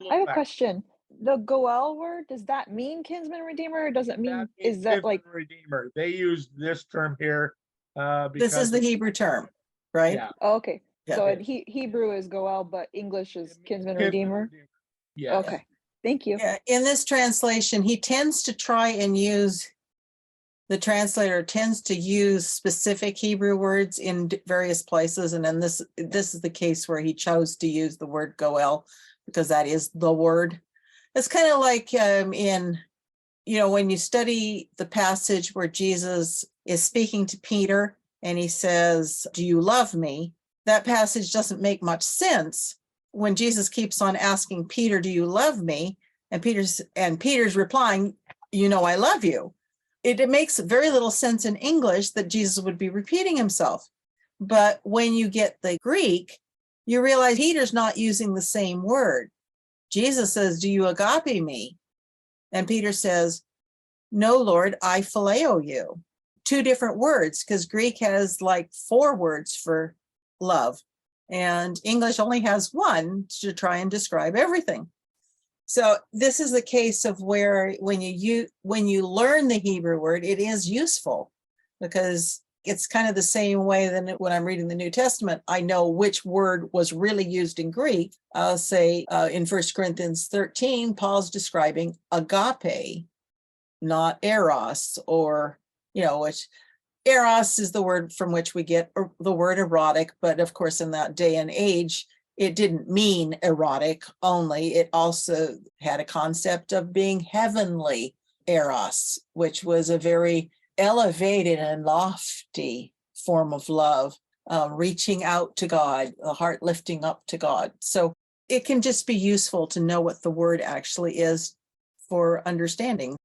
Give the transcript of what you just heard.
I look have a back. question. The Goel word, does that mean kinsman redeemer, or does it That mean, means is that kinsman like, redeemer. They use this term here This is because the it's Hebrew term, right? yeah, oh, okay. Yeah. So it in is. Hebrew is Goel, but English It is means kinsman kinsman redeemer? redeemer. Yes. Yeah. Okay. Thank you. Yeah. In this translation, he tends to try and use, the translator tends to use specific Hebrew words in various places. And then this is the case where he chose to use the word Goel because that is the word. It's kind of like in, when you study the passage where Jesus is speaking to Peter and he says, "Do you love me?" That passage doesn't make much sense when Jesus keeps on asking Peter, "Do you love me?" And Peter's replying, "I love you." It makes very little sense in English that Jesus would be repeating himself. But when you get the Greek, you realize Peter's not using the same word. Jesus says, "Do you agape me?" And Peter says, "No, Lord, I phileo you." Two different words, because Greek has like 4 words for love, and English only has one to try and describe everything. So this is the case of where when you learn the Hebrew word, it is useful because it's kind of the same way that when I'm reading the New Testament, I know which word was really used in Greek. I'll say in 1 Corinthians 13, Paul's describing agape, not eros, or, which eros is the word from which we get the word erotic. But of course, in that day and age, it didn't mean erotic only. It also had a concept of being heavenly eros, which was a very elevated and lofty form of love, reaching out to God, the heart lifting up to God. So it can just be useful to know what the word actually is for understanding.